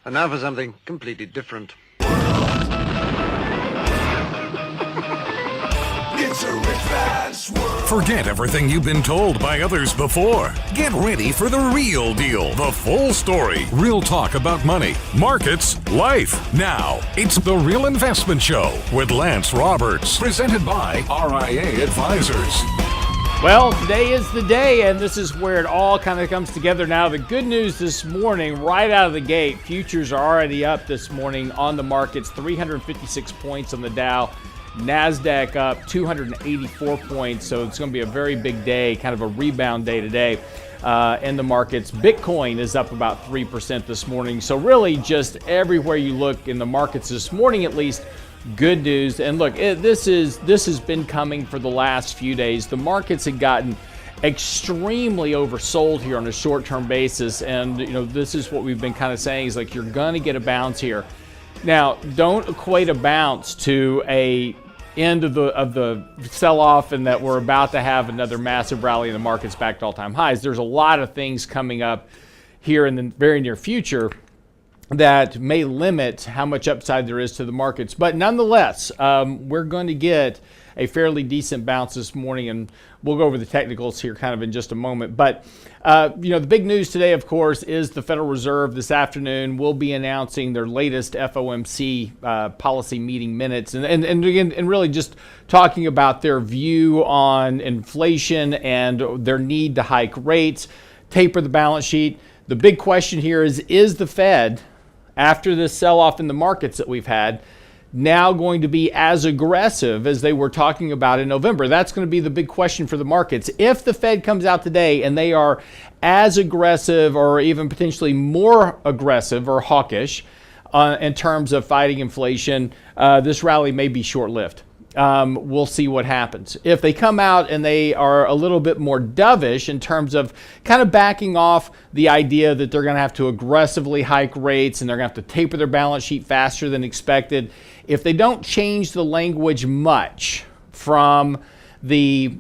And now for something completely different. It's a advanced word. Forget everything you've been told by others before. Get ready for the real deal, the full story, real talk about money, markets, life. Now, it's The Real Investment Show with Lance Roberts, presented by RIA Advisors. Well, today is the day, and this is where it all kind of comes together now. The good news this morning, right out of the gate, futures are already up this morning on the markets, 356 points on the Dow. NASDAQ up 284 points, so it's going to be a very big day, kind of a rebound day today in the markets. Bitcoin is up about 3% this morning, so really just everywhere you look in the markets this morning at least, good news. And look, this has been coming for the last few days. The markets had gotten extremely oversold here on a short-term basis, and this is what we've been kind of saying is like you're going to get a bounce here. Now, don't equate a bounce to a end of the sell-off and that we're about to have another massive rally in the markets back to all-time highs. There's a lot of things coming up here in the very near future that may limit how much upside there is to the markets. But nonetheless, we're going to get a fairly decent bounce this morning, and we'll go over the technicals here kind of in just a moment. But, the big news today, of course, is the Federal Reserve this afternoon will be announcing their latest FOMC policy meeting minutes and really just talking about their view on inflation and their need to hike rates, taper the balance sheet. The big question here is the Fed, after this sell-off in the markets that we've had, now going to be as aggressive as they were talking about in November? That's going to be the big question for the markets. If the Fed comes out today and they are as aggressive or even potentially more aggressive or hawkish in terms of fighting inflation, this rally may be short-lived. We'll see what happens. If they come out and they are a little bit more dovish in terms of kind of backing off the idea that they're going to have to aggressively hike rates and they're going to have to taper their balance sheet faster than expected, if they don't change the language much from the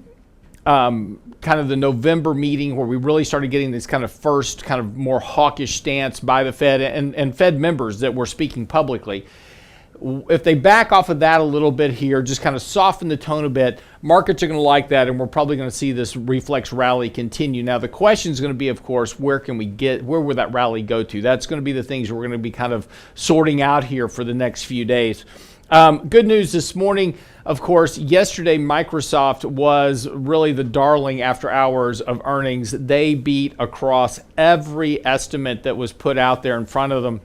kind of the November meeting where we really started getting this kind of first kind of more hawkish stance by the Fed and Fed members that were speaking publicly, if they back off of that a little bit here, just kind of soften the tone a bit, markets are going to like that, and we're probably going to see this reflex rally continue. Now, the question is going to be, of course, where will that rally go to? That's going to be the things we're going to be kind of sorting out here for the next few days. Good news this morning, of course, yesterday Microsoft was really the darling after hours of earnings. They beat across every estimate that was put out there in front of them.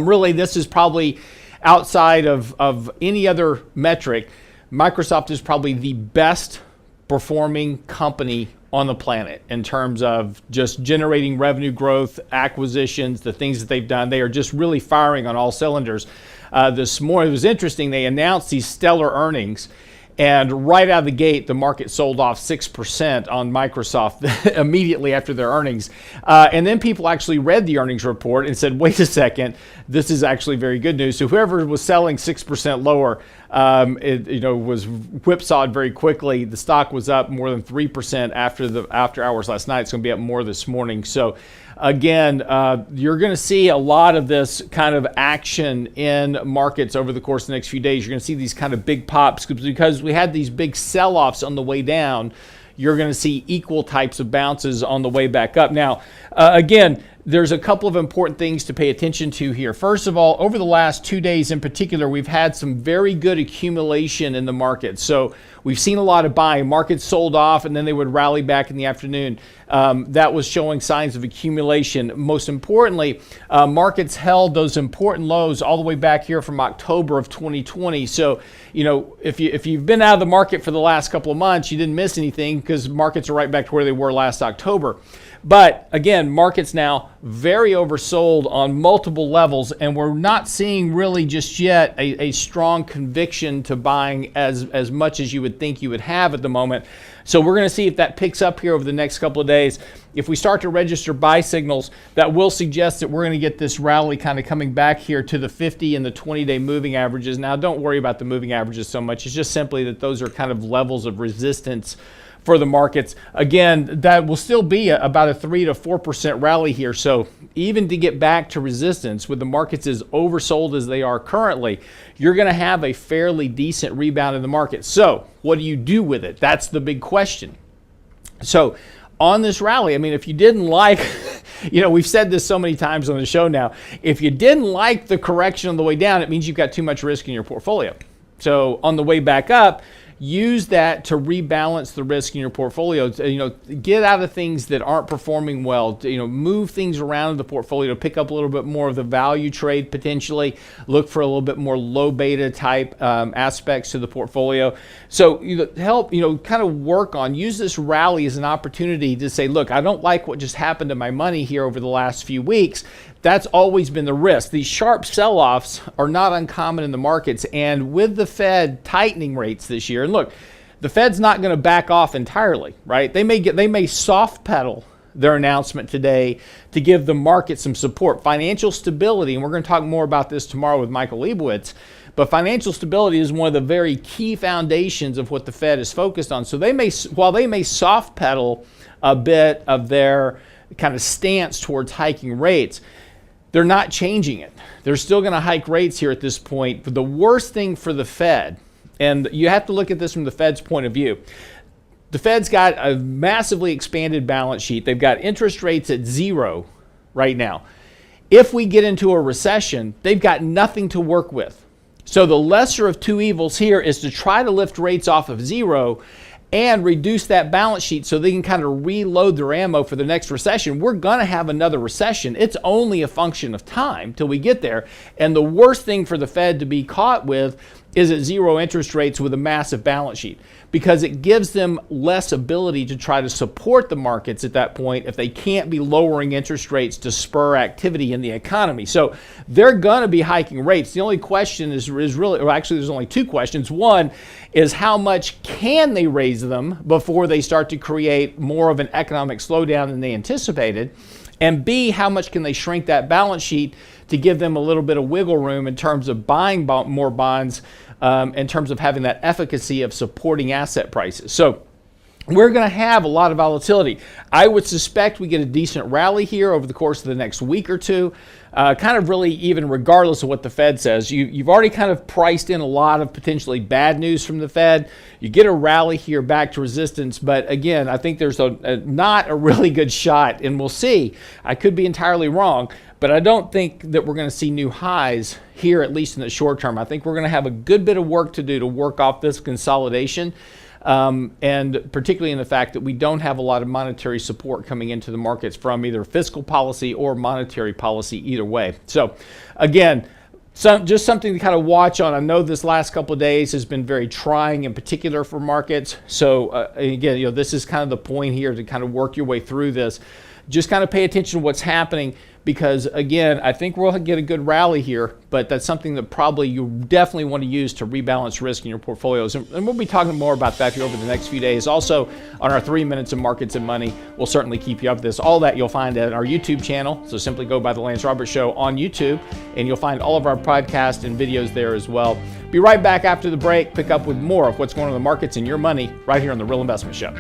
Really, this is probably outside of any other metric, Microsoft is probably the best performing company on the planet in terms of just generating revenue growth, acquisitions, the things that they've done. They are just really firing on all cylinders. This morning, it was interesting, they announced these stellar earnings, and right out of the gate, the market sold off 6% on Microsoft immediately after their earnings. And then people actually read the earnings report and said, wait a second, this is actually very good news. So whoever was selling 6% lower, was whipsawed very quickly. The stock was up more than 3% after hours last night. It's going to be up more this morning. So again, you're going to see a lot of this kind of action in markets over the course of the next few days. You're going to see these kind of big pops because we had these big sell-offs on the way down. You're going to see equal types of bounces on the way back up. Now, again, there's a couple of important things to pay attention to here. First of all, over the last 2 days in particular, we've had some very good accumulation in the market. So we've seen a lot of buying. Markets sold off and then they would rally back in the afternoon. That was showing signs of accumulation. Most importantly, markets held those important lows all the way back here from October of 2020. So, if you've been out of the market for the last couple of months, you didn't miss anything because markets are right back to where they were last October. But again, markets now very oversold on multiple levels, and we're not seeing really just yet a strong conviction to buying as much as you would think you would have at the moment. So we're going to see if that picks up here over the next couple of days. If we start to register buy signals, that will suggest that we're going to get this rally kind of coming back here to the 50 and the 20-day moving averages. Now, don't worry about the moving averages so much. It's just simply that those are kind of levels of resistance for the markets. Again, that will still be about a 3 to 4% rally here. So even to get back to resistance with the markets as oversold as they are currently, you're going to have a fairly decent rebound in the market. So what do you do with it? That's the big question. So on this rally, I mean, if you didn't like, we've said this so many times on the show now, if you didn't like the correction on the way down, it means you've got too much risk in your portfolio. So on the way back up, use that to rebalance the risk in your portfolio. Get out of things that aren't performing well. Move things around in the portfolio to pick up a little bit more of the value trade potentially. Look for a little bit more low beta type aspects to the portfolio. So help kind of work on, use this rally as an opportunity to say, look, I don't like what just happened to my money here over the last few weeks. That's always been the risk. These sharp sell-offs are not uncommon in the markets, and with the Fed tightening rates this year, and look, the Fed's not going to back off entirely, right? They may soft pedal their announcement today to give the market some support. Financial stability, and we're going to talk more about this tomorrow with Michael Leibowitz, but financial stability is one of the very key foundations of what the Fed is focused on. So while they may soft pedal a bit of their kind of stance towards hiking rates, they're not changing it. They're still going to hike rates here at this point. But the worst thing for the Fed, and you have to look at this from the Fed's point of view, the Fed's got a massively expanded balance sheet. They've got interest rates at 0 right now. If we get into a recession, they've got nothing to work with. So the lesser of two evils here is to try to lift rates off of 0 and reduce that balance sheet so they can kind of reload their ammo for the next recession. We're going to have another recession. It's only a function of time till we get there. And the worst thing for the Fed to be caught with is at 0 interest rates with a massive balance sheet, because it gives them less ability to try to support the markets at that point if they can't be lowering interest rates to spur activity in the economy. So they're going to be hiking rates. The only question is really, or actually there's only two questions. One is how much can they raise them before they start to create more of an economic slowdown than they anticipated? And B, how much can they shrink that balance sheet to give them a little bit of wiggle room in terms of buying more bonds, in terms of having that efficacy of supporting asset prices. So we're going to have a lot of volatility. I would suspect we get a decent rally here over the course of the next week or two, kind of really even regardless of what the Fed says. You've already kind of priced in a lot of potentially bad news from the Fed. You get a rally here back to resistance, but again, I think there's not a really good shot, and we'll see. I could be entirely wrong, but I don't think that we're going to see new highs here, at least in the short term. I think we're going to have a good bit of work to do to work off this consolidation. And particularly in the fact that we don't have a lot of monetary support coming into the markets from either fiscal policy or monetary policy either way. So again, just something to kind of watch on. I know this last couple of days has been very trying in particular for markets. So again, this is kind of the point here to kind of work your way through this. Just kind of pay attention to what's happening, because again, I think we'll get a good rally here, but that's something that probably you definitely want to use to rebalance risk in your portfolios. And we'll be talking more about that here over the next few days. Also on our 3 minutes of markets and money, we'll certainly keep you up to this. All that you'll find at our YouTube channel. So simply go by the Lance Roberts Show on YouTube, and you'll find all of our podcasts and videos there as well. Be right back after the break, pick up with more of what's going on in the markets and your money right here on The Real Investment Show.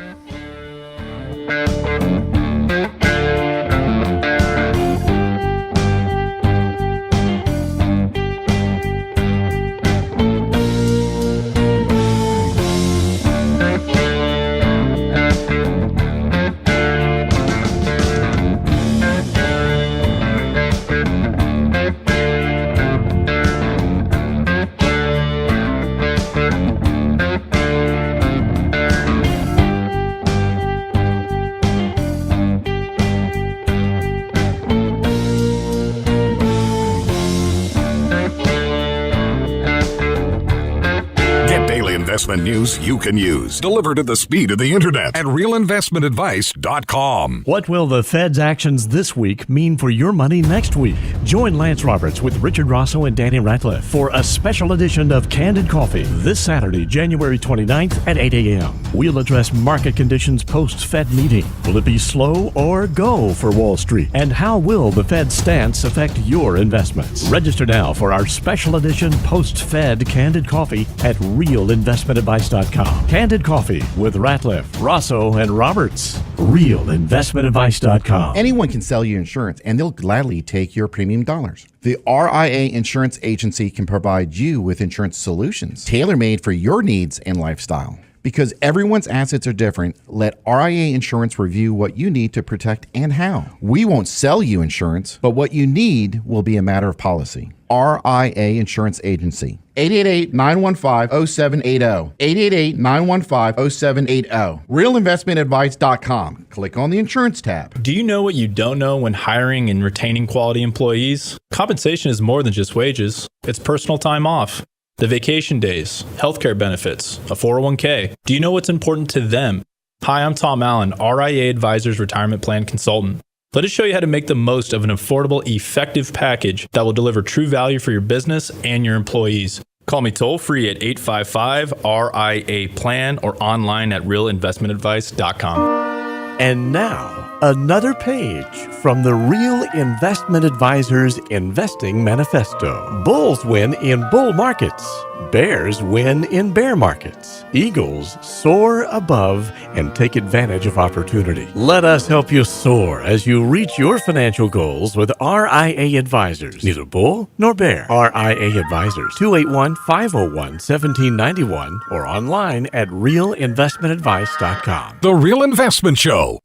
Investment news you can use, delivered at the speed of the internet at realinvestmentadvice.com. What will the Fed's actions this week mean for your money next week? Join Lance Roberts with Richard Rosso and Danny Ratliff for a special edition of Candid Coffee this Saturday, January 29th at 8 a.m. We'll address market conditions post-Fed meeting. Will it be slow or go for Wall Street? And how will the Fed's stance affect your investments? Register now for our special edition post-Fed Candid Coffee at Real Investment realinvestmentadvice.com. Candid Coffee with Ratliff, Rosso, and Roberts. realinvestmentadvice.com. Anyone can sell you insurance, and they'll gladly take your premium dollars. The RIA Insurance Agency can provide you with insurance solutions tailor-made for your needs and lifestyle. Because everyone's assets are different, let RIA Insurance review what you need to protect and how. We won't sell you insurance, but what you need will be a matter of policy. RIA Insurance Agency. 888-915-0780. 888-915-0780. realinvestmentadvice.com. Click on the insurance tab. Do you know what you don't know when hiring and retaining quality employees? Compensation is more than just wages. It's personal time off, the vacation days, healthcare benefits, a 401k. Do you know what's important to them? Hi, I'm Tom Allen, RIA Advisors Retirement Plan Consultant. Let us show you how to make the most of an affordable, effective package that will deliver true value for your business and your employees. Call me toll free at 855-RIA-PLAN or online at realinvestmentadvice.com. And now, another page from the Real Investment Advisors Investing Manifesto. Bulls win in bull markets. Bears win in bear markets. Eagles soar above and take advantage of opportunity. Let us help you soar as you reach your financial goals with RIA Advisors. Neither bull nor bear. RIA Advisors, 281-501-1791 or online at realinvestmentadvice.com. The Real Investment Show.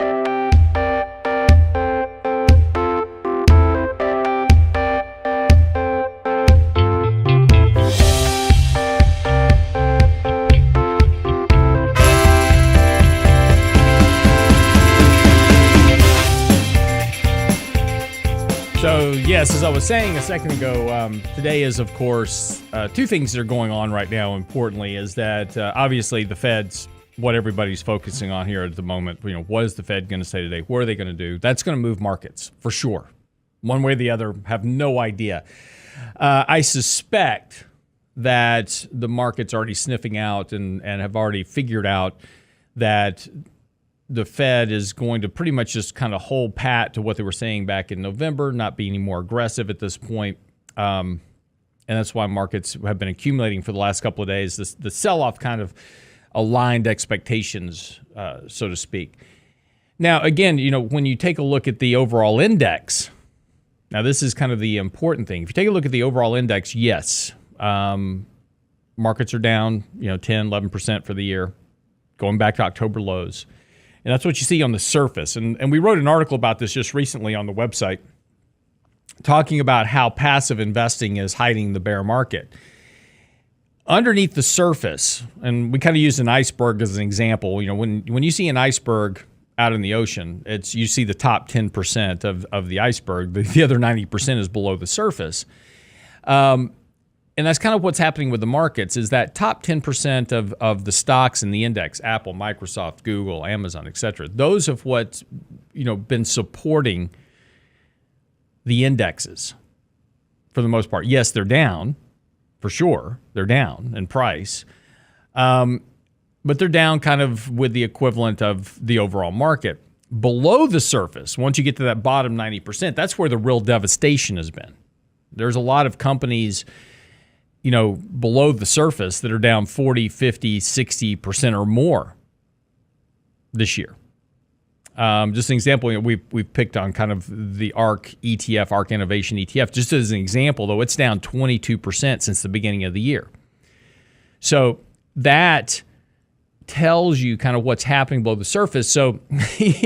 So, yes, as I was saying a second ago, today is, of course, two things that are going on right now. Importantly, is that obviously the Fed's what everybody's focusing on here at the moment. You know, what is the Fed going to say today? What are they going to do? That's going to move markets for sure. One way or the other, have no idea. I suspect that the market's already sniffing out and have already figured out that the Fed is going to pretty much just kind of hold pat to what they were saying back in November, not be any more aggressive at this point. And that's why markets have been accumulating for the last couple of days. The sell-off kind of aligned expectations, so to speak. Now, again, you know, when you take a look at the overall index, now this is kind of the important thing. If you take a look at the overall index, yes, markets are down, 10, 11% for the year, going back to October lows. And that's what you see on the surface. And we wrote an article about this just recently on the website, talking about how passive investing is hiding the bear market. Underneath the surface, and we kind of use an iceberg as an example. You know, when you see an iceberg out in the ocean, you see the top 10% of the iceberg. The other 90% is below the surface. And that's kind of what's happening with the markets, is that top 10% of the stocks in the index, Apple, Microsoft, Google, Amazon, et cetera, those have what's been supporting the indexes for the most part. Yes, they're down, for sure. They're down in price. But they're down kind of with the equivalent of the overall market. Below the surface, once you get to that bottom 90%, that's where the real devastation has been. There's a lot of companies below the surface that are down 40, 50, 60% or more this year. Just an example, we've picked on kind of the ARK ETF, ARK Innovation ETF. Just as an example, though, it's down 22% since the beginning of the year. So that tells you kind of what's happening below the surface. So, it's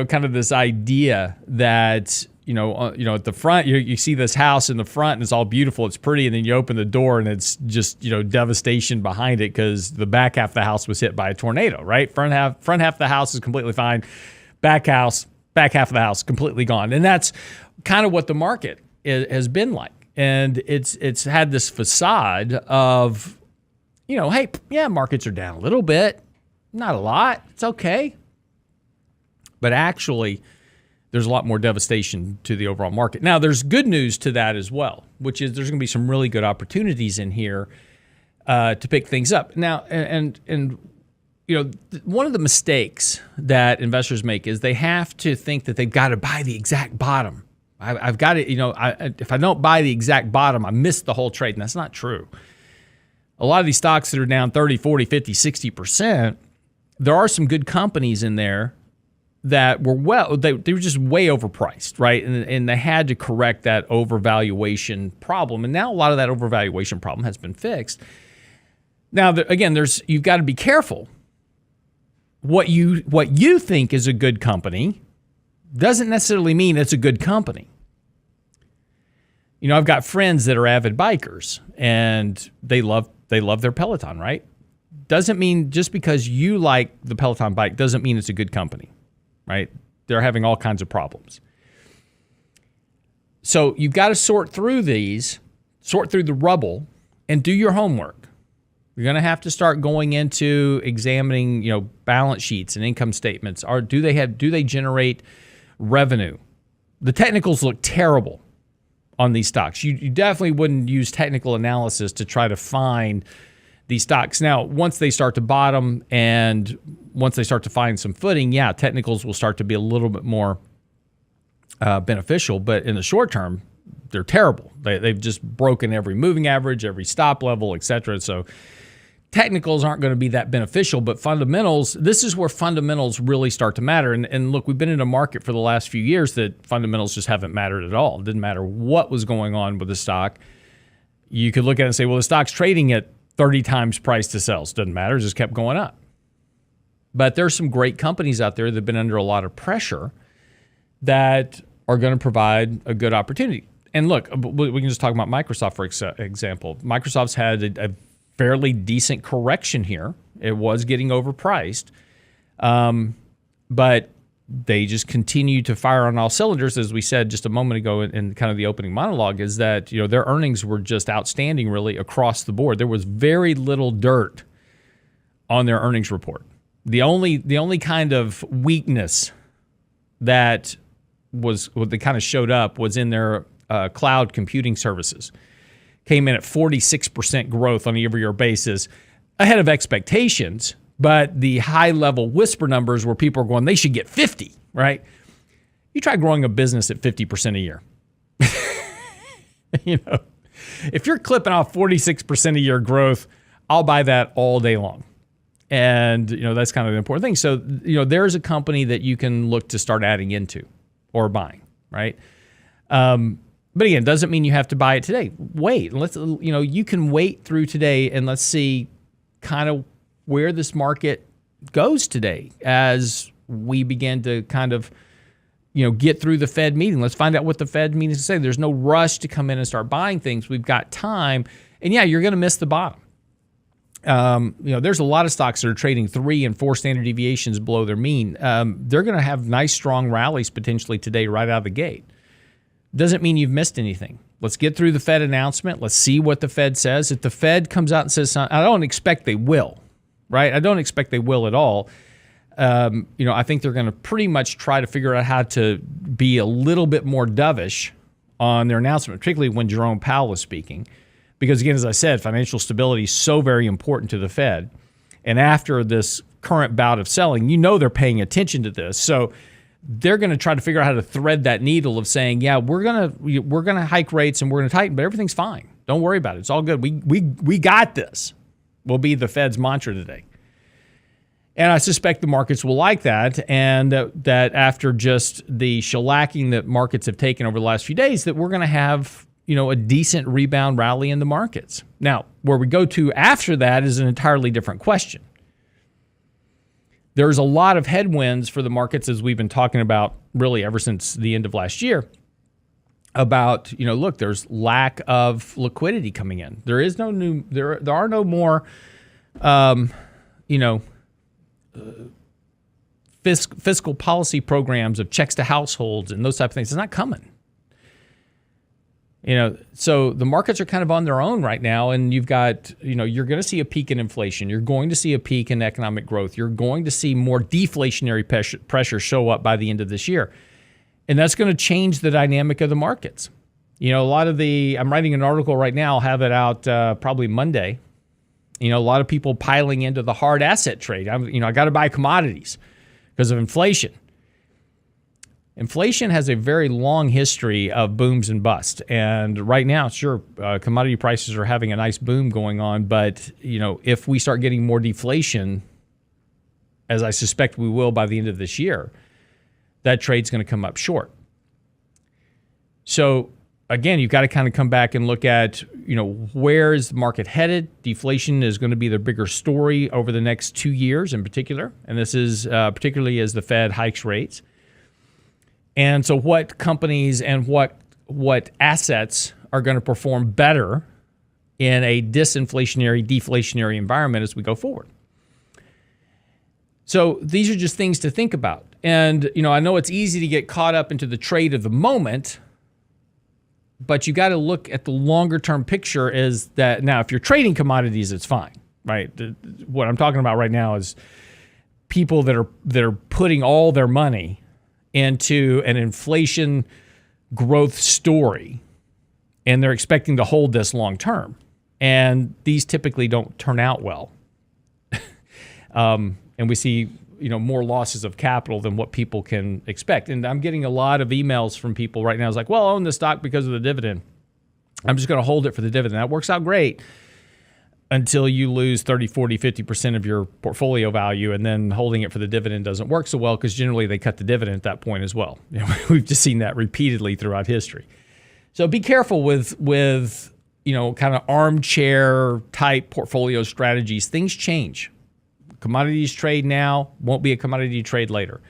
kind of this idea that at the front, you see this house in the front and it's all beautiful, it's pretty, and then you open the door and it's just, devastation behind it because the back half of the house was hit by a tornado, right? Front half of the house is completely fine. Back half of the house completely gone. And that's kind of what the market has been like. And it's had this facade of, hey, yeah, markets are down a little bit, not a lot, it's okay. But actually, there's a lot more devastation to the overall market. Now, there's good news to that as well, which is there's going to be some really good opportunities in here to pick things up. Now, and one of the mistakes that investors make is they have to think that they've got to buy the exact bottom. I've got it. If I don't buy the exact bottom, I miss the whole trade. And that's not true. A lot of these stocks that are down 30, 40, 50, 60%, there are some good companies in there that were they were just way overpriced, right? And they had to correct that overvaluation problem. And now a lot of that overvaluation problem has been fixed. Now, again, you've got to be careful. What you think is a good company doesn't necessarily mean it's a good company. I've got friends that are avid bikers, and they love their Peloton, right? Doesn't mean just because you like the Peloton bike doesn't mean it's a good company, right? They're having all kinds of problems. So you've got to sort through the rubble, and do your homework. You're going to have to start going into examining, balance sheets and income statements. Do they generate revenue? The technicals look terrible on these stocks. You definitely wouldn't use technical analysis to try to find these stocks. Now, once they start to bottom and once they start to find some footing, technicals will start to be a little bit more beneficial. But in the short term, they're terrible. They've just broken every moving average, every stop level, et cetera. So technicals aren't going to be that beneficial, but fundamentals, this is where fundamentals really start to matter. And look, we've been in a market for the last few years that fundamentals just haven't mattered at all. It didn't matter what was going on with the stock. You could look at it and say, well, the stock's trading at 30 times price to sales. Doesn't matter, it just kept going up. But there's some great companies out there that have been under a lot of pressure that are going to provide a good opportunity. And look, we can just talk about Microsoft, for example. Microsoft's had a fairly decent correction here. It was getting overpriced, but they just continue to fire on all cylinders. As we said just a moment ago in kind of the opening monologue, is that their earnings were just outstanding, really across the board. There was very little dirt on their earnings report. The only kind of weakness that kind of showed up was in their cloud computing services. Came in at 46% growth on a year-over-year basis, ahead of expectations, but the high-level whisper numbers where people are going, they should get 50, right? You try growing a business at 50% a year. If you're clipping off 46% a year growth, I'll buy that all day long. And, that's kind of the important thing. So, there's a company that you can look to start adding into or buying, right? But again, doesn't mean you have to buy it today. Wait, you can wait through today and let's see kind of where this market goes today as we begin to kind of, get through the Fed meeting. Let's find out what the Fed meeting is to say. There's no rush to come in and start buying things. We've got time. And you're going to miss the bottom. There's a lot of stocks that are trading 3 and 4 standard deviations below their mean. They're going to have nice, strong rallies potentially today right out of the gate. Doesn't mean you've missed anything. Let's get through the Fed announcement. Let's see what the Fed says. If the Fed comes out and says something, I don't expect they will, right? I don't expect they will at all. I think they're going to pretty much try to figure out how to be a little bit more dovish on their announcement, particularly when Jerome Powell is speaking. Because again, as I said, financial stability is so very important to the Fed. And after this current bout of selling, they're paying attention to this. So they're going to try to figure out how to thread that needle of saying, we're going to hike rates and we're going to tighten, but everything's fine. Don't worry about it. It's all good. We got this. Will be the Fed's mantra today. And I suspect the markets will like that, and that after just the shellacking that markets have taken over the last few days, that we're going to have a decent rebound rally in the markets. Now, where we go to after that is an entirely different question. There's a lot of headwinds for the markets, as we've been talking about really ever since the end of last year, about, look, there's lack of liquidity coming in. There is there are no more, fiscal policy programs of checks to households and those type of things. It's not coming. So the markets are kind of on their own right now, and you've got, you're going to see a peak in inflation. You're going to see a peak in economic growth. You're going to see more deflationary pressure show up by the end of this year. And that's going to change the dynamic of the markets. I'm writing an article right now, I'll have it out probably Monday. A lot of people piling into the hard asset trade. I got to buy commodities because of inflation. Inflation has a very long history of booms and busts. And right now, sure, commodity prices are having a nice boom going on. But, if we start getting more deflation, as I suspect we will by the end of this year, that trade's going to come up short. So, again, you've got to kind of come back and look at, where is the market headed? Deflation is going to be the bigger story over the next 2 years in particular. And this is particularly as the Fed hikes rates. And so what companies and what assets are going to perform better in a disinflationary, deflationary environment as we go forward? So these are just things to think about. And, I know it's easy to get caught up into the trade of the moment, but you got to look at the longer term picture is that now if you're trading commodities, it's fine, right? What I'm talking about right now is people that are putting all their money into an inflation growth story, and they're expecting to hold this long term. And these typically don't turn out well. And we see, more losses of capital than what people can expect. And I'm getting a lot of emails from people right now. It's like, well, I own the stock because of the dividend. I'm just going to hold it for the dividend. That works out great until you lose 30, 40, 50% of your portfolio value, and then holding it for the dividend doesn't work so well because generally they cut the dividend at that point as well. We've just seen that repeatedly throughout history. So be careful with kind of armchair type portfolio strategies. Things change. Commodities trade now, won't be a commodity trade later.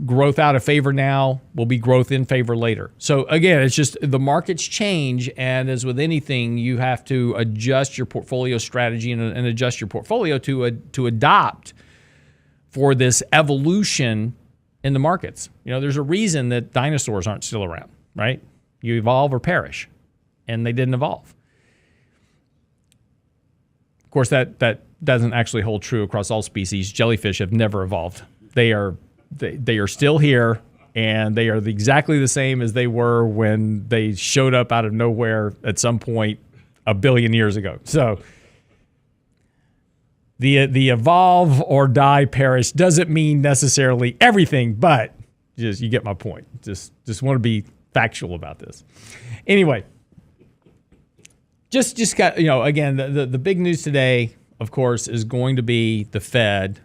Growth out of favor now will be growth in favor later. So again, it's just the markets change, and as with anything, you have to adjust your portfolio strategy and adjust your portfolio to adopt for this evolution in the markets. There's a reason that dinosaurs aren't still around, right? You evolve or perish, and they didn't evolve. Of course, that doesn't actually hold true across all species. Jellyfish have never evolved. They are still here, and they are exactly the same as they were when they showed up out of nowhere at some point a billion years ago. So the evolve or die, perish doesn't mean necessarily everything, but just you get my point. Just want to be factual about this. Anyway, just got again the big news today, of course, is going to be the Fed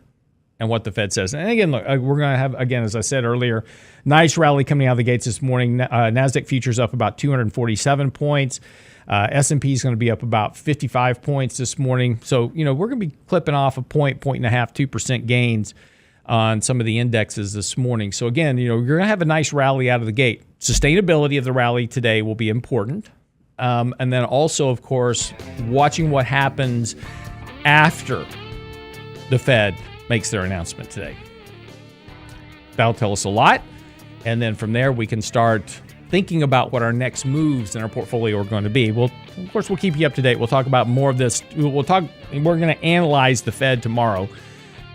and what the Fed says. And again, look, we're going to have, again, as I said earlier, nice rally coming out of the gates this morning. NASDAQ futures up about 247 points. S&P is going to be up about 55 points this morning. So, we're going to be clipping off a point and a half, 2% gains on some of the indexes this morning. So again, you're going to have a nice rally out of the gate. Sustainability of the rally today will be important. And then also, of course, watching what happens after the Fed makes their announcement today. That'll tell us a lot. And then from there, we can start thinking about what our next moves in our portfolio are going to be. Of course, we'll keep you up to date. We'll talk about more of this. We're going to analyze the Fed tomorrow,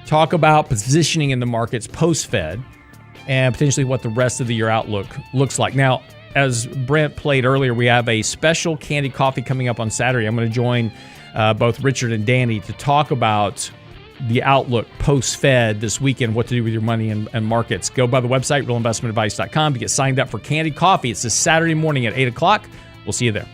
talk about positioning in the markets post-Fed, and potentially what the rest of the year outlook looks like. Now, as Brent played earlier, we have a special Candid Coffee coming up on Saturday. I'm going to join both Richard and Danny to talk about the outlook post-Fed this weekend, what to do with your money and markets. Go by the website, realinvestmentadvice.com, to get signed up for Candid Coffee. It's this Saturday morning at 8 o'clock. We'll see you there.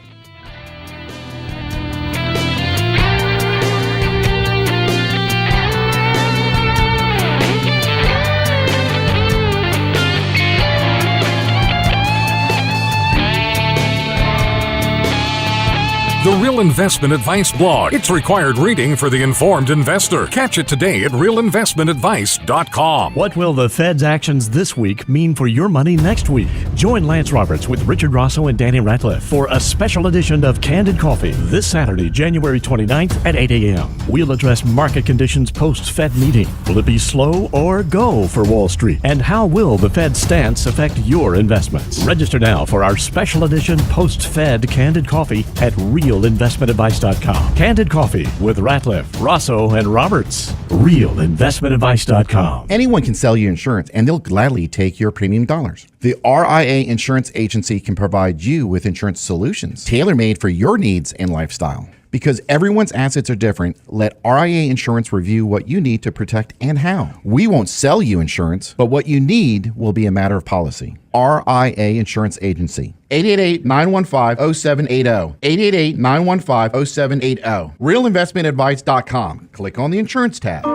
The Real Investment Advice blog. It's required reading for the informed investor. Catch it today at realinvestmentadvice.com. What will the Fed's actions this week mean for your money next week? Join Lance Roberts with Richard Rosso and Danny Ratliff for a special edition of Candid Coffee this Saturday, January 29th at 8 a.m. We'll address market conditions post-Fed meeting. Will it be slow or go for Wall Street? And how will the Fed's stance affect your investments? Register now for our special edition post-Fed Candid Coffee at realinvestmentadvice.com. Candid Coffee with Ratliff, Rosso, and Roberts. Realinvestmentadvice.com. Anyone can sell you insurance, and they'll gladly take your premium dollars. The RIA Insurance Agency can provide you with insurance solutions tailor-made for your needs and lifestyle. Because everyone's assets are different, let RIA Insurance review what you need to protect and how. We won't sell you insurance, but what you need will be a matter of policy. RIA Insurance Agency. 888-915-0780. 888-915-0780. RealInvestmentAdvice.com. Click on the insurance tab.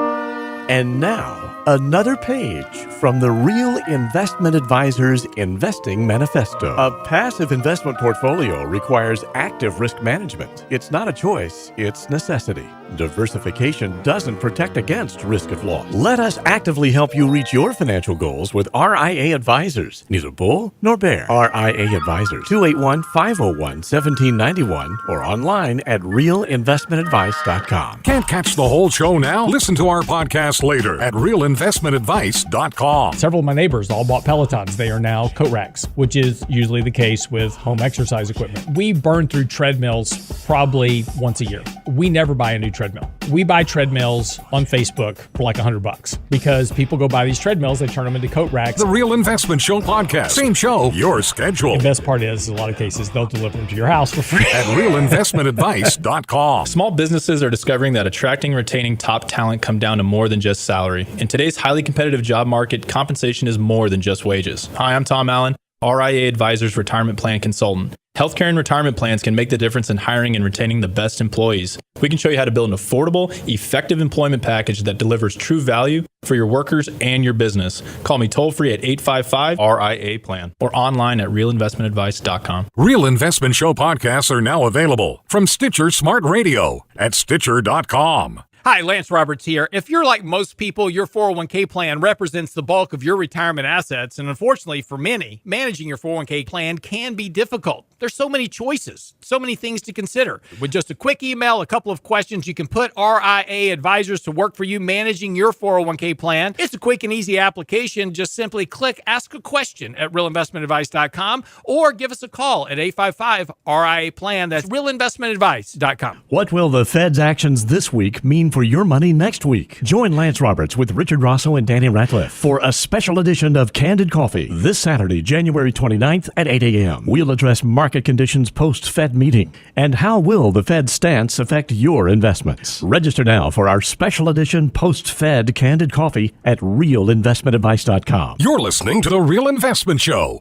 And now, another page from the Real Investment Advisors Investing Manifesto. A passive investment portfolio requires active risk management. It's not a choice, it's necessity. Diversification doesn't protect against risk of loss. Let us actively help you reach your financial goals with RIA Advisors. Neither bull nor bear. RIA Advisors, 281-501-1791 or online at realinvestmentadvice.com. Can't catch the whole show now? Listen to our podcast later at realinvestmentadvice.com. Several of my neighbors all bought Pelotons. They are now coat racks, which is usually the case with home exercise equipment. We burn through treadmills probably once a year. We never buy a new treadmill. We buy treadmills on Facebook for like $100 because people go buy these treadmills, they turn them into coat racks. The Real Investment Show podcast. Same show, your schedule. The best part is, in a lot of cases, they'll deliver them to your house for free. At realinvestmentadvice.com. Small businesses are discovering that attracting and retaining top talent come down to more than just salary. In today's highly competitive job market, compensation is more than just wages. Hi, I'm Tom Allen, RIA Advisors Retirement Plan Consultant. Healthcare and retirement plans can make the difference in hiring and retaining the best employees. We can show you how to build an affordable, effective employment package that delivers true value for your workers and your business. Call me toll-free at 855-RIA-PLAN or online at realinvestmentadvice.com. Real Investment Show podcasts are now available from Stitcher Smart Radio at Stitcher.com. Hi, Lance Roberts here. If you're like most people, your 401k plan represents the bulk of your retirement assets, and unfortunately for many, managing your 401k plan can be difficult. There's so many choices, so many things to consider. With just a quick email, a couple of questions, you can put RIA Advisors to work for you managing your 401k plan. It's a quick and easy application. Just simply click Ask a Question at realinvestmentadvice.com or give us a call at 855-RIA-PLAN. That's realinvestmentadvice.com. What will the Fed's actions this week mean for your money next week? Join Lance Roberts with Richard Rosso and Danny Ratliff for a special edition of Candid Coffee this Saturday, January 29th at 8 a.m. We'll address market conditions post-Fed meeting and how will the Fed's stance affect your investments. Register now for our special edition post-Fed Candid Coffee at realinvestmentadvice.com. You're listening to The Real Investment Show.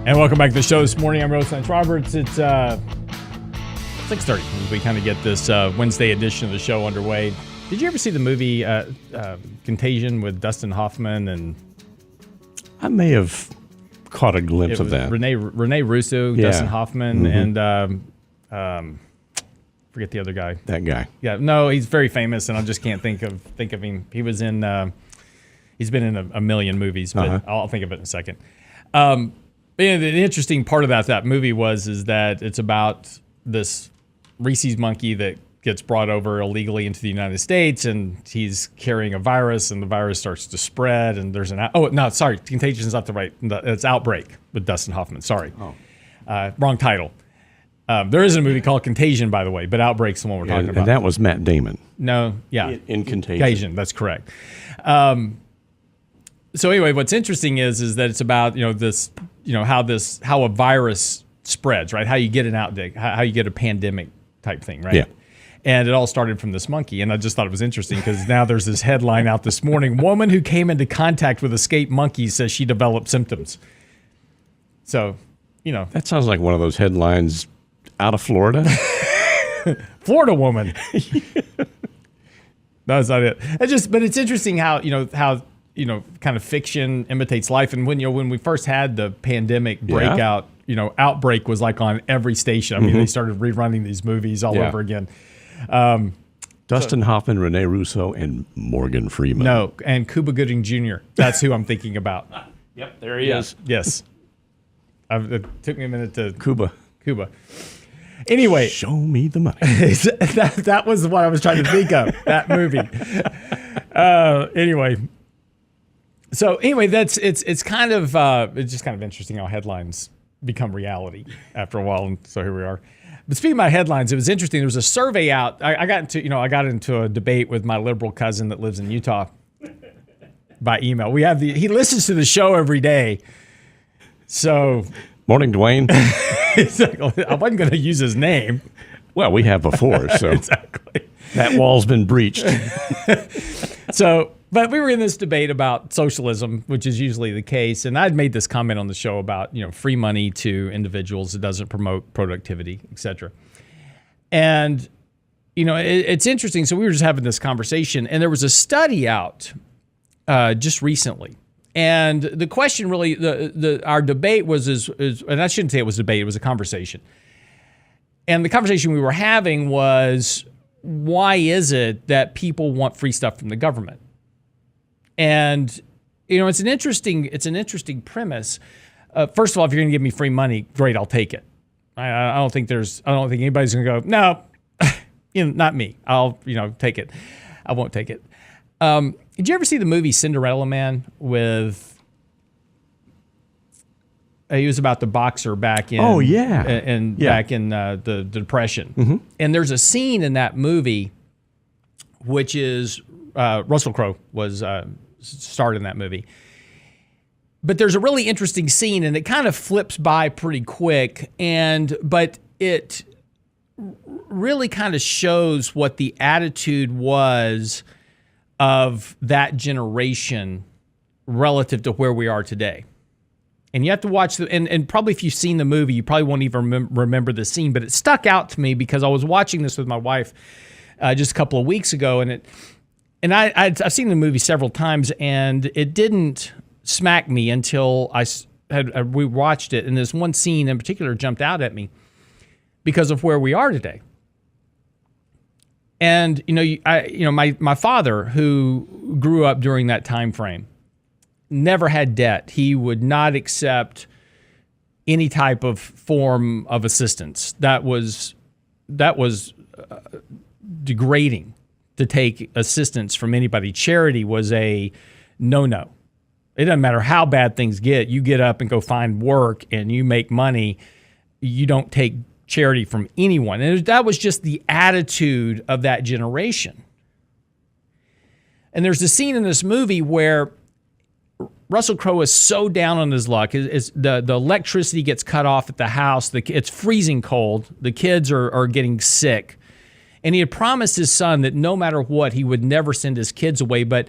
And welcome back to the show this morning. I'm Lance Roberts. It's 6:30 as we kind of get this Wednesday edition of the show underway. Did you ever see the movie Contagion with Dustin Hoffman? And I may have caught a glimpse of that. Rene Russo, Yeah. Dustin Hoffman, and forget the other guy. That guy. Yeah, no, he's very famous, and I just can't think of him. He was in. He's been in a million movies, but I'll think of it in a second. And the interesting part about that movie is that it's about this rhesus monkey that gets brought over illegally into the United States, and he's carrying a virus, and the virus starts to spread, and there's Contagion is not the right. It's Outbreak with Dustin Hoffman. Sorry, wrong title. There is a movie called Contagion, by the way, but Outbreak's the one we're talking about. And that was Matt Damon. No, yeah, In Contagion. That's correct. So anyway, what's interesting is that it's about this. How a virus spreads, right? How you get an outbreak, how you get a pandemic type thing, right? Yeah. And it all started from this monkey. And I just thought it was interesting because now there's this headline out this morning. Woman who came into contact with escaped monkeys says she developed symptoms. So, That sounds like one of those headlines out of Florida. Florida woman. That's not it. But it's interesting how kind of fiction imitates life. And when we first had the pandemic breakout, Outbreak was like on every station. I mean, they started rerunning these movies all over again. Dustin Hoffman, Rene Russo, and Morgan Freeman. No, and Cuba Gooding Jr. That's who I'm thinking about. Yep, there he is. Yes. It took me a minute to... Cuba. Anyway. Show me the money. that was what I was trying to think of, that movie. Anyway, it's just kind of interesting how headlines become reality after a while, and so here we are. But speaking about headlines, it was interesting. There was a survey out. I got into a debate with my liberal cousin that lives in Utah by email. He listens to the show every day. So Morning, Dwayne. I wasn't going to use his name. Well, we have before, so Exactly. that wall's been breached. But we were in this debate about socialism, which is usually the case. And I'd made this comment on the show about, free money to individuals. It doesn't promote productivity, et cetera. And, it's interesting. So we were just having this conversation, and there was a study out just recently. And the question really, our debate was, and I shouldn't say it was a debate, it was a conversation. And the conversation we were having was, why is it that people want free stuff from the government? And, it's an interesting premise. First of all, if you're going to give me free money, great, I'll take it. I don't think anybody's going to go, no, not me. I'll, take it. I won't take it. Did you ever see the movie Cinderella Man with, he was about the boxer back in, back in the Depression. Mm-hmm. And there's a scene in that movie, which is, Russell Crowe was, starred in that movie. But there's a really interesting scene, and it kind of flips by pretty quick, but it really kind of shows what the attitude was of that generation relative to where we are today. And you have to watch and probably if you've seen the movie, you probably won't even remember the scene, but it stuck out to me because I was watching this with my wife just a couple of weeks ago, and I've seen the movie several times, and it didn't smack me until we watched it. And this one scene in particular jumped out at me because of where we are today. And my father, who grew up during that time frame, never had debt. He would not accept any type of form of assistance. That was degrading. To take assistance from anybody. Charity was a no-no. It doesn't matter how bad things get. You get up and go find work and you make money. You don't take charity from anyone. And that was just the attitude of that generation. And there's a scene in this movie where Russell Crowe is so down on his luck. The electricity gets cut off at the house. It's freezing cold. The kids are getting sick. And he had promised his son that no matter what, he would never send his kids away. But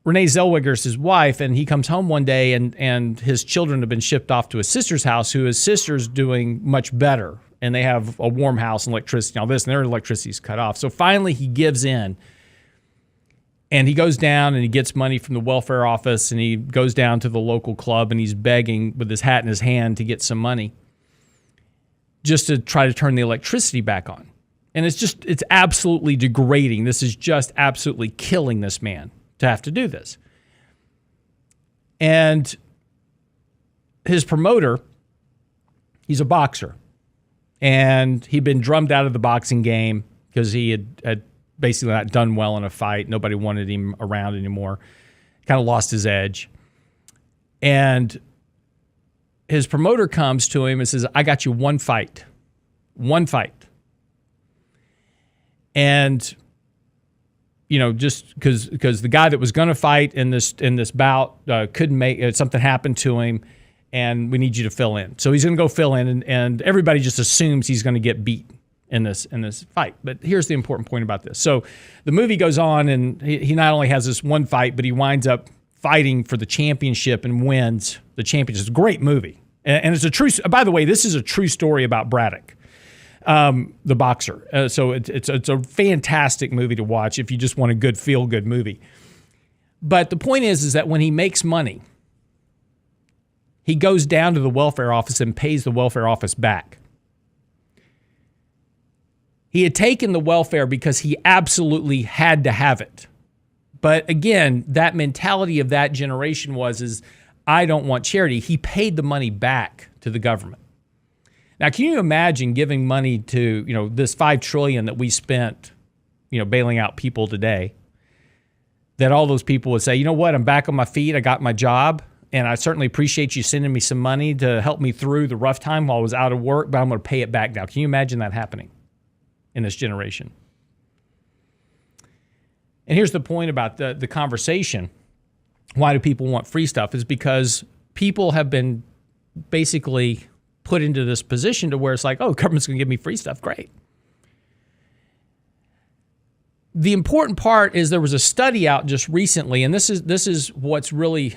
Renee Zellweger's his wife, and he comes home one day, and his children have been shipped off to his sister's house, who his sister's doing much better. And they have a warm house and electricity and all this, and their electricity's cut off. So finally he gives in. And he goes down and he gets money from the welfare office, and he goes down to the local club, and he's begging with his hat in his hand to get some money just to try to turn the electricity back on. And it's absolutely degrading. This is just absolutely killing this man to have to do this. And his promoter, he's a boxer. And he'd been drummed out of the boxing game because he had basically not done well in a fight. Nobody wanted him around anymore. Kind of lost his edge. And his promoter comes to him and says, I got you one fight. One fight. And, just because the guy that was going to fight in this bout couldn't make something happened to him, and we need you to fill in. So he's going to go fill in, and everybody just assumes he's going to get beat in this fight. But here's the important point about this. So the movie goes on, and he not only has this one fight, but he winds up fighting for the championship and wins the championship. It's a great movie, and it's a true. By the way, this is a true story about Braddock. The boxer. So it's a fantastic movie to watch if you just want a good feel-good movie. But the point is that when he makes money, he goes down to the welfare office and pays the welfare office back. He had taken the welfare because he absolutely had to have it. But again, that mentality of that generation is I don't want charity. He paid the money back to the government. Now, can you imagine giving money to, this $5 trillion that we spent, bailing out people today, that all those people would say, you know what, I'm back on my feet, I got my job, And I certainly appreciate you sending me some money to help me through the rough time while I was out of work, but I'm going to pay it back now. Can you imagine that happening in this generation? And here's the point about the conversation. Why do people want free stuff? Is because people have been basically put into this position to where it's like, oh, government's going to give me free stuff. Great. The important part is there was a study out just recently, and this is what's really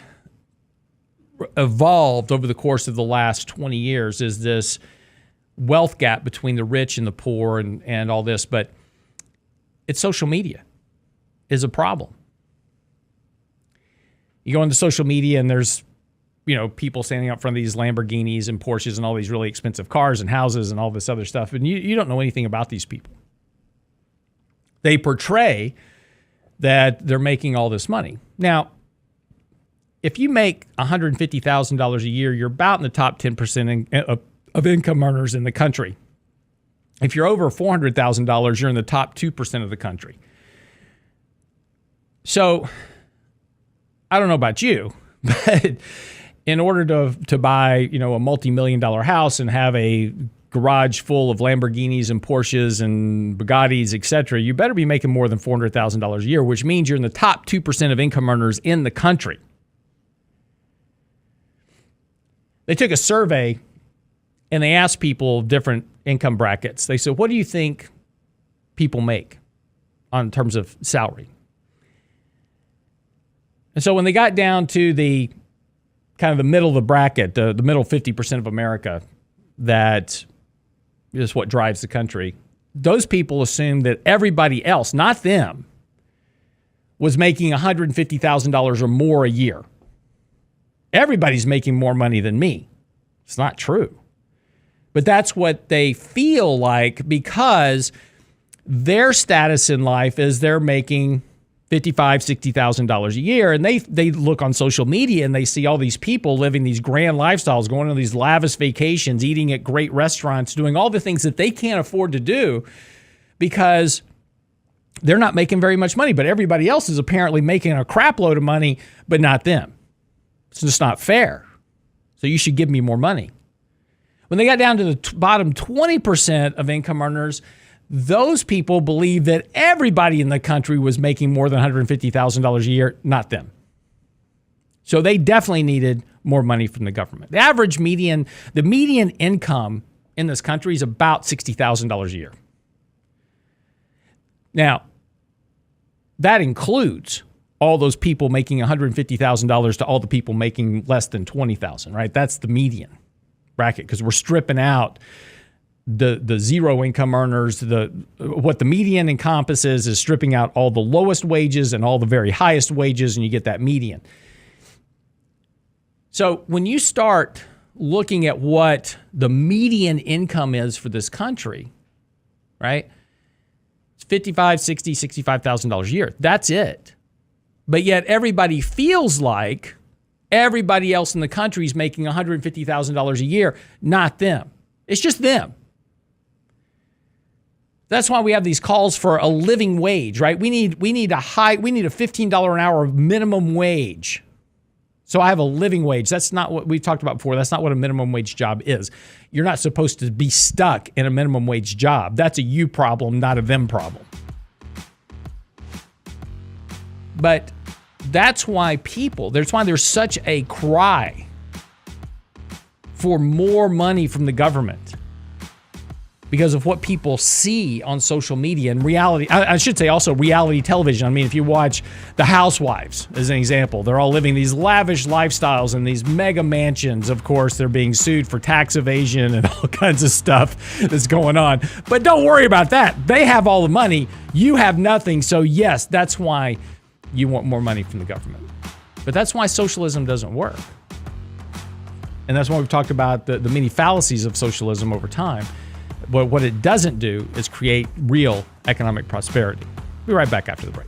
evolved over the course of the last 20 years, is this wealth gap between the rich and the poor and all this. But it's social media is a problem. You go into social media and there's, people standing up in front of these Lamborghinis and Porsches and all these really expensive cars and houses and all this other stuff. And you don't know anything about these people. They portray that they're making all this money. Now, if you make $150,000 a year, you're about in the top 10% of income earners in the country. If you're over $400,000, you're in the top 2% of the country. So, I don't know about you, but in order to buy, a multi-million-dollar house and have a garage full of Lamborghinis and Porsches and Bugattis, etc., you better be making more than $400,000 a year, which means you're in the top 2% of income earners in the country. They took a survey and they asked people different income brackets. They said, what do you think people make in terms of salary? And so when they got down to the kind of the middle of the bracket, the middle 50% of America, that is what drives the country, those people assumed that everybody else, not them, was making $150,000 or more a year. Everybody's making more money than me. It's not true. But that's what they feel like because their status in life is they're making $55,000, $60,000 a year. And they look on social media and they see all these people living these grand lifestyles, going on these lavish vacations, eating at great restaurants, doing all the things that they can't afford to do because they're not making very much money. But everybody else is apparently making a crap load of money, but not them. It's just not fair. So you should give me more money. When they got down to the bottom 20% of income earners, those people believe that everybody in the country was making more than $150,000 a year, not them. So they definitely needed more money from the government. The median income in this country is about $60,000 a year. Now, that includes all those people making $150,000 to all the people making less than $20,000, right? That's the median bracket because we're stripping out the zero income earners. What the median encompasses is stripping out all the lowest wages and all the very highest wages, and you get that median. So when you start looking at what the median income is for this country, right? It's $55,000, $60,000, $65,000 a year. That's it. But yet everybody feels like everybody else in the country is making $150,000 a year, not them. It's just them. That's why we have these calls for a living wage, right? We need a $15 an hour minimum wage. So I have a living wage. That's not what we've talked about before. That's not what a minimum wage job is. You're not supposed to be stuck in a minimum wage job. That's a you problem, not a them problem. But that's why there's such a cry for more money from the government because of what people see on social media and reality. I should say also reality television. I mean, if you watch The Housewives as an example, they're all living these lavish lifestyles in these mega mansions. Of course, they're being sued for tax evasion and all kinds of stuff that's going on. But don't worry about that. They have all the money. You have nothing. So yes, that's why you want more money from the government. But that's why socialism doesn't work. And that's why we've talked about the many fallacies of socialism over time. But what it doesn't do is create real economic prosperity. We'll be right back after the break.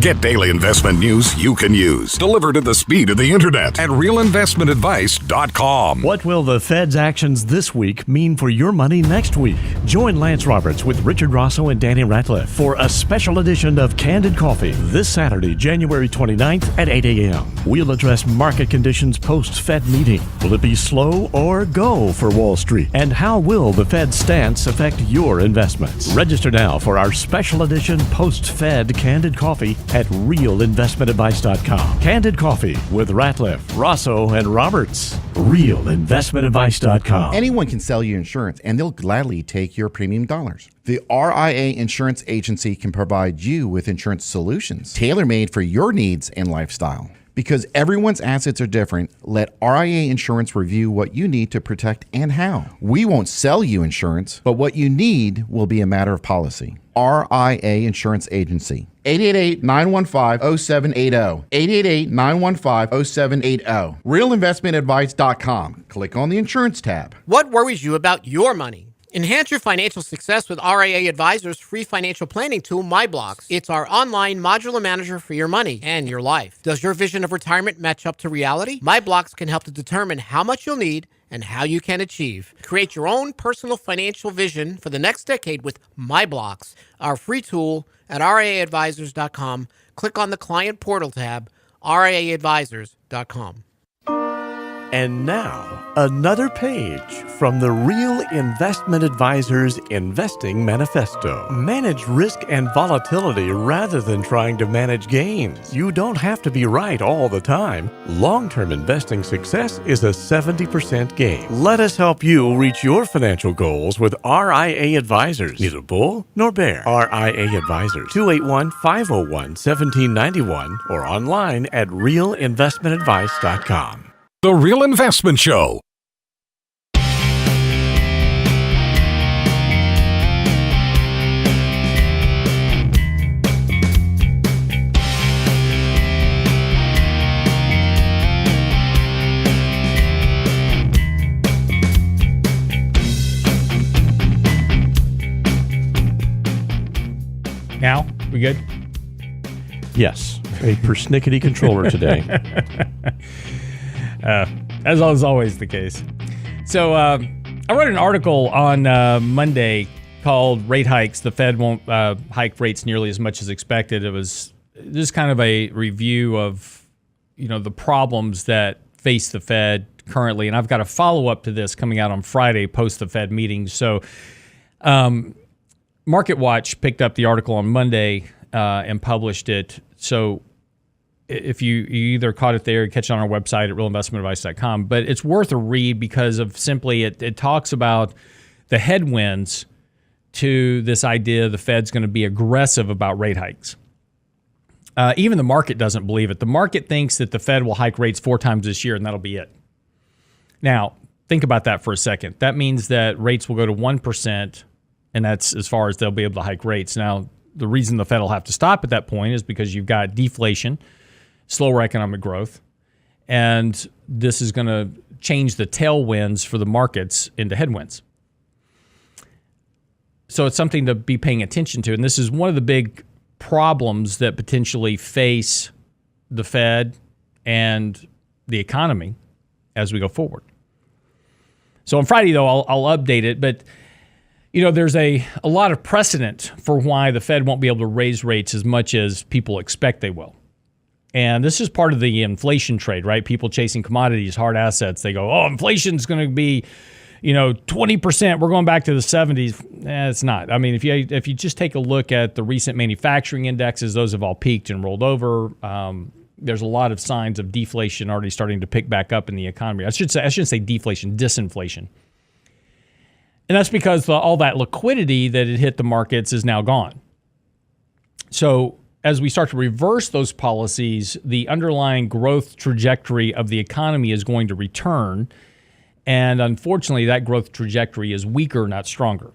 Get daily investment news you can use, delivered at the speed of the internet at realinvestmentadvice.com. What will the Fed's actions this week mean for your money next week? Join Lance Roberts with Richard Rosso and Danny Ratliff for a special edition of Candid Coffee this Saturday, January 29th at 8 a.m. We'll address market conditions post-Fed meeting. Will it be slow or go for Wall Street? And how will the Fed's stance affect your investments? Register now for our special edition post-Fed Candid Coffee at realinvestmentadvice.com. Candid Coffee with Ratliff, Rosso, and Roberts. realinvestmentadvice.com. Anyone can sell you insurance, and they'll gladly take your premium dollars. The RIA Insurance Agency can provide you with insurance solutions tailor-made for your needs and lifestyle. Because everyone's assets are different, let RIA Insurance review what you need to protect and how. We won't sell you insurance, but what you need will be a matter of policy. RIA Insurance Agency. 888-915-0780. 888-915-0780. realinvestmentadvice.com. Click on the insurance tab. What worries you about your money? Enhance your financial success with RIA Advisors' free financial planning tool, MyBlocks. It's our online modular manager for your money and your life. Does your vision of retirement match up to reality? MyBlocks can help to determine how much you'll need and how you can achieve. Create your own personal financial vision for the next decade with MyBlocks, our free tool at RIAadvisors.com. Click on the Client Portal tab, RIAadvisors.com. And now, another page from the Real Investment Advisors Investing Manifesto. Manage risk and volatility rather than trying to manage gains. You don't have to be right all the time. Long-term investing success is a 70% gain. Let us help you reach your financial goals with RIA Advisors. Neither bull nor bear. RIA Advisors, 281-501-1791 or online at realinvestmentadvice.com. The Real Investment Show. Now, we good? Yes, a persnickety controller today. As is always the case. So I wrote an article on Monday called Rate Hikes. The Fed won't hike rates nearly as much as expected. It was just kind of a review of, the problems that face the Fed currently. And I've got a follow-up to this coming out on Friday post the Fed meeting. So Market Watch picked up the article on Monday and published it. So if you either caught it there, catch it on our website at realinvestmentadvice.com. But it's worth a read because of simply it talks about the headwinds to this idea the Fed's going to be aggressive about rate hikes. Even the market doesn't believe it. The market thinks that the Fed will hike rates 4 times this year, and that'll be it. Now, think about that for a second. That means that rates will go to 1%, and that's as far as they'll be able to hike rates. Now, the reason the Fed will have to stop at that point is because you've got deflation, slower economic growth, and this is going to change the tailwinds for the markets into headwinds. So it's something to be paying attention to, and this is one of the big problems that potentially face the Fed and the economy as we go forward. So on Friday, though, I'll update it, but there's a lot of precedent for why the Fed won't be able to raise rates as much as people expect they will. And this is part of the inflation trade, right? People chasing commodities, hard assets. They go, inflation's going to be, 20%. We're going back to the 70s. It's not. I mean, if you just take a look at the recent manufacturing indexes, those have all peaked and rolled over. There's a lot of signs of deflation already starting to pick back up in the economy. I shouldn't say deflation, disinflation. And that's because all that liquidity that had hit the markets is now gone. So as we start to reverse those policies, the underlying growth trajectory of the economy is going to return. And unfortunately, that growth trajectory is weaker, not stronger.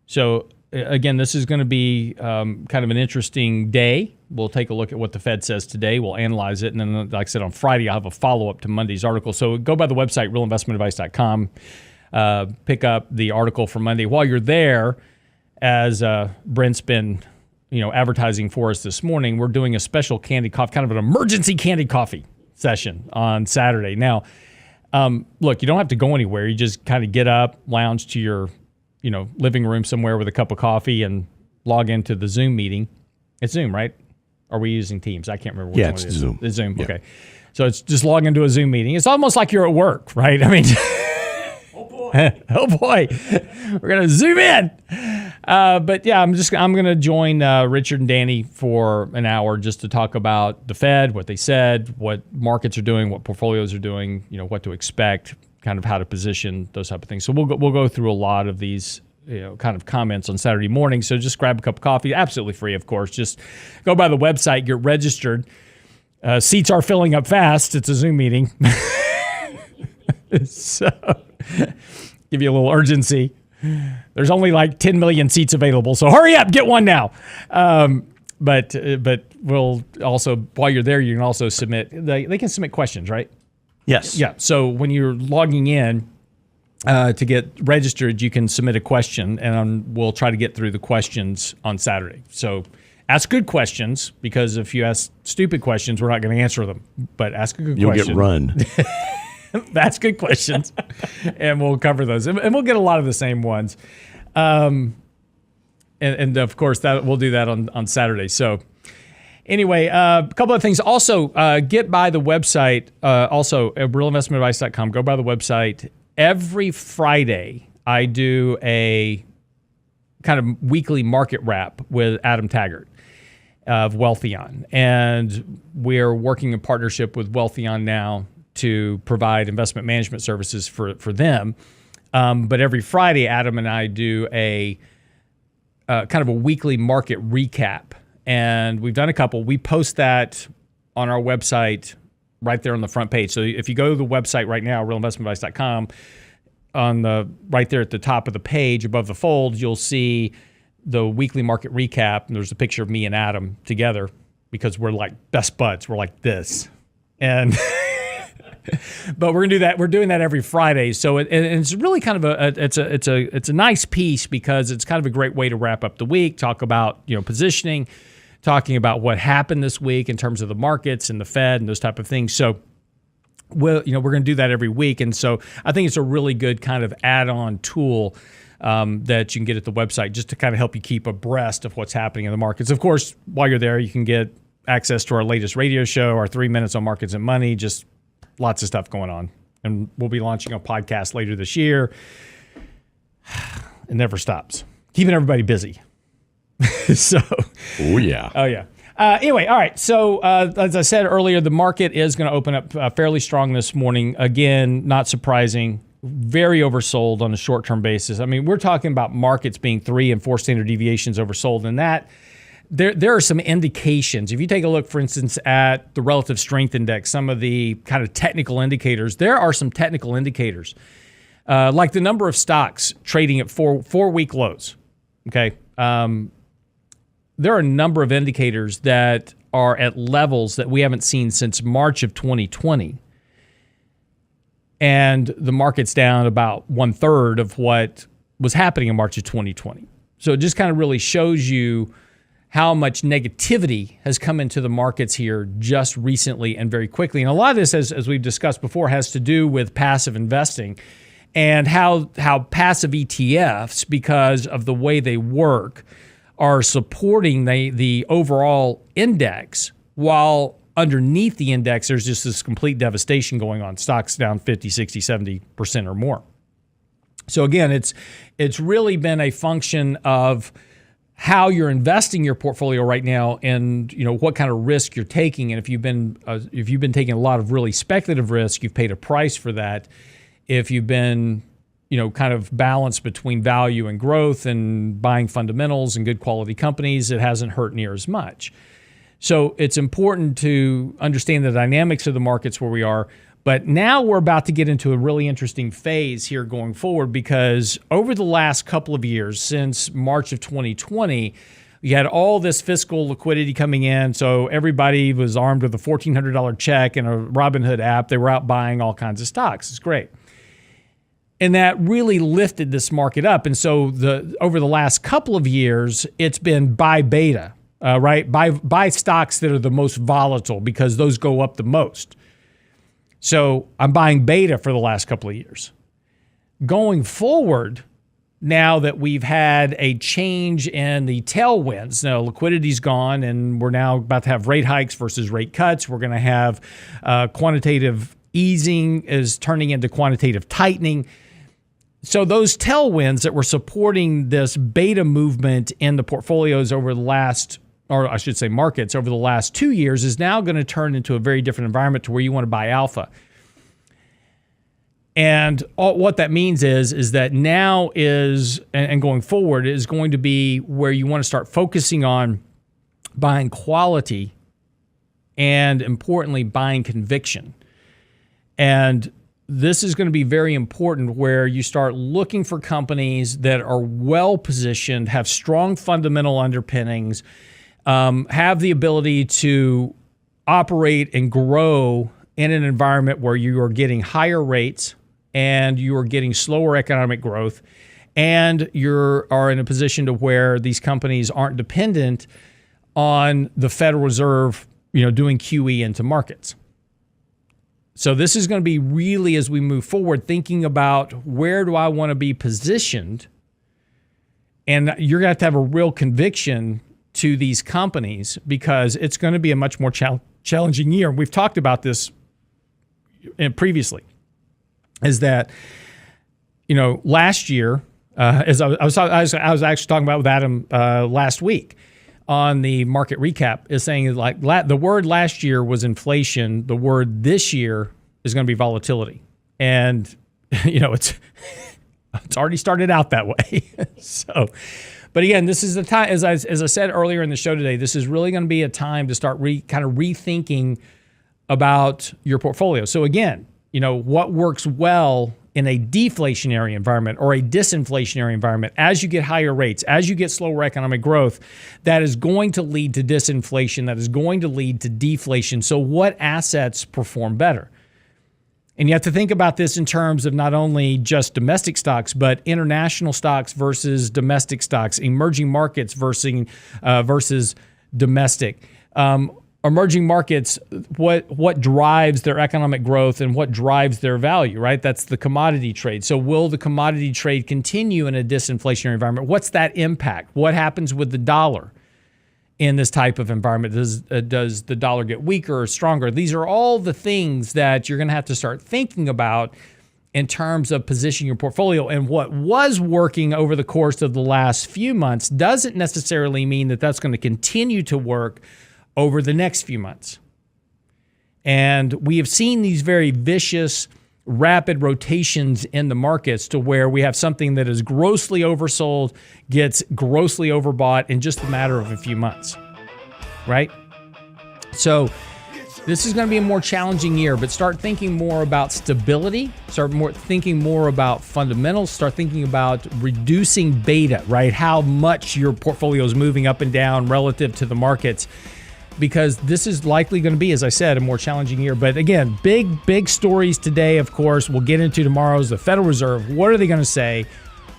So again, this is going to be kind of an interesting day. We'll take a look at what the Fed says today. We'll analyze it. And then, like I said, on Friday, I'll have a follow-up to Monday's article. So go by the website, realinvestmentadvice.com. Pick up the article from Monday. While you're there, as Brent's been advertising for us this morning, we're doing a special candy coffee, kind of an emergency candy coffee session on Saturday. Now, look, you don't have to go anywhere. You just kind of get up, lounge to your, living room somewhere with a cup of coffee and log into the Zoom meeting. It's Zoom, right? Are we using Teams? I can't remember which one it is. It's Zoom. It's Zoom, Yeah. okay. So it's just log into a Zoom meeting. It's almost like you're at work, right? I mean, oh boy, we're going to zoom in. But yeah, I'm going to join Richard and Danny for an hour just to talk about the Fed, what they said, what markets are doing, what portfolios are doing, what to expect, kind of how to position, those type of things. So we'll go through a lot of these kind of comments on Saturday morning. So just grab a cup of coffee, absolutely free, of course. Just go by the website, get registered. Seats are filling up fast. It's a Zoom meeting. So give you a little urgency. There's only like 10 million seats available, so hurry up, get one now. But we'll also, while you're there, you can also submit. They can submit questions, right? Yes. Yeah. So when you're logging in to get registered, you can submit a question, and we'll try to get through the questions on Saturday. So ask good questions, because if you ask stupid questions, we're not going to answer them. But ask a good question. You'll get run. That's good questions, and we'll cover those, and we'll get a lot of the same ones, and of course that we'll do that on Saturday. So anyway, a couple of things. Also, get by the website. Also, at realinvestmentadvice.com. Go by the website. Every Friday, I do a kind of weekly market wrap with Adam Taggart of Wealthion, and we're working in partnership with Wealthion now to provide investment management services for them. But every Friday, Adam and I do a kind of a weekly market recap. And we've done a couple. We post that on our website right there on the front page. So if you go to the website right now, realinvestmentadvice.com, right there at the top of the page above the fold, you'll see the weekly market recap. And there's a picture of me and Adam together, because we're like best buds. We're like this. And but we're gonna do that. We're doing that every Friday, so it's really kind of it's a nice piece, because it's kind of a great way to wrap up the week, talk about positioning, talking about what happened this week in terms of the markets and the Fed and those type of things. So we're gonna do that every week, and so I think it's a really good kind of add-on tool that you can get at the website, just to kind of help you keep abreast of what's happening in the markets. Of course, while you're there, you can get access to our latest radio show, our 3 minutes on markets and money, just lots of stuff going on. And we'll be launching a podcast later this year. It never stops. Keeping everybody busy. So. Oh, yeah. Oh, yeah. Anyway, all right. So as I said earlier, the market is going to open up fairly strong this morning. Again, not surprising. Very oversold on a short-term basis. I mean, we're talking about markets being 3 and 4 standard deviations oversold. And that there are some indications. If you take a look, for instance, at the relative strength index, some of the kind of technical indicators, there are some technical indicators, like the number of stocks trading at four-week lows. Okay. There are a number of indicators that are at levels that we haven't seen since March of 2020. And the market's down about 1/3 of what was happening in March of 2020. So it just kind of really shows you how much negativity has come into the markets here just recently and very quickly. And a lot of this, as we've discussed before, has to do with passive investing, and how passive ETFs, because of the way they work, are supporting the overall index, while underneath the index, there's just this complete devastation going on. Stocks down 50, 60, 70% or more. So again, it's really been a function of how you're investing your portfolio right now, and what kind of risk you're taking. And if you've been taking a lot of really speculative risk, you've paid a price for that. If you've been kind of balanced between value and growth and buying fundamentals and good quality companies, it hasn't hurt near as much. So it's important to understand the dynamics of the markets where we are. But now we're about to get into a really interesting phase here going forward, because over the last couple of years, since March of 2020, you had all this fiscal liquidity coming in. So everybody was armed with a $1,400 check and a Robinhood app. They were out buying all kinds of stocks. It's great. And that really lifted this market up. And so over the last couple of years, it's been buy beta. right? Buy stocks that are the most volatile because those go up the most. So I'm buying beta for the last couple of years. Going forward, now that we've had a change in the tailwinds, now liquidity's gone and we're now about to have rate hikes versus rate cuts. We're going to have quantitative easing is turning into quantitative tightening. So those tailwinds that were supporting this beta movement in the portfolios over the last, or I should say markets over the last 2 years, is now going to turn into a very different environment to where you want to buy alpha. And what that means is that now is, and going forward, is going to be where you want to start focusing on buying quality and, importantly, buying conviction. And this is going to be very important where you start looking for companies that are well-positioned, have strong fundamental underpinnings, have the ability to operate and grow in an environment where you are getting higher rates, and you are getting slower economic growth, and you are in a position to where these companies aren't dependent on the Federal Reserve, doing QE into markets. So this is going to be really, as we move forward, thinking about where do I want to be positioned, and you're going to have a real conviction to these companies because it's going to be a much more challenging year. We've talked about this previously. Is that, last year, as I was actually talking about with Adam last week on the market recap, is saying like the word last year was inflation. The word this year is going to be volatility, and it's already started out that way. So, but again, this is the time, as I said earlier in the show today, this is really going to be a time to start kind of rethinking about your portfolio. So again, what works well in a deflationary environment or a disinflationary environment, as you get higher rates, as you get slower economic growth, that is going to lead to disinflation, that is going to lead to deflation. So what assets perform better? And you have to think about this in terms of not only just domestic stocks, but international stocks versus domestic stocks, emerging markets versus domestic. Emerging markets, what drives their economic growth and what drives their value, right? That's the commodity trade. So will the commodity trade continue in a disinflationary environment? What's that impact? What happens with the dollar in this type of environment? Does the dollar get weaker or stronger? These are all the things that you're going to have to start thinking about in terms of positioning your portfolio. And what was working over the course of the last few months doesn't necessarily mean that that's going to continue to work over the next few months. And we have seen these very vicious, rapid rotations in the markets to where we have something that is grossly oversold, gets grossly overbought in just a matter of a few months, right? So this is going to be a more challenging year, but start thinking more about stability, thinking more about fundamentals, start thinking about reducing beta, right? How much your portfolio is moving up and down relative to the markets, because this is likely going to be, as I said, a more challenging year. But again, big stories today, of course. We'll get into tomorrow's the Federal Reserve. What are they going to say?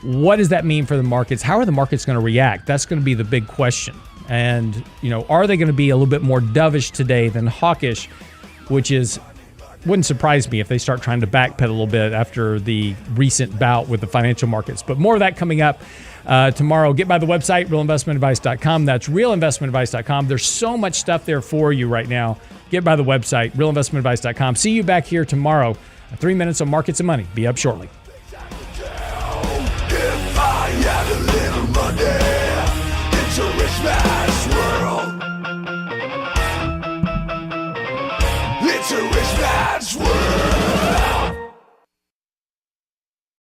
What does that mean for the markets? How are the markets going to react? That's going to be the big question. And, are they going to be a little bit more dovish today than hawkish, which wouldn't surprise me if they start trying to backpedal a little bit after the recent bout with the financial markets. But more of that coming up tomorrow. Get by the website, realinvestmentadvice.com. That's realinvestmentadvice.com. There's so much stuff there for you right now. Get by the website, realinvestmentadvice.com. See you back here tomorrow. 3 minutes on markets and money. Be up shortly.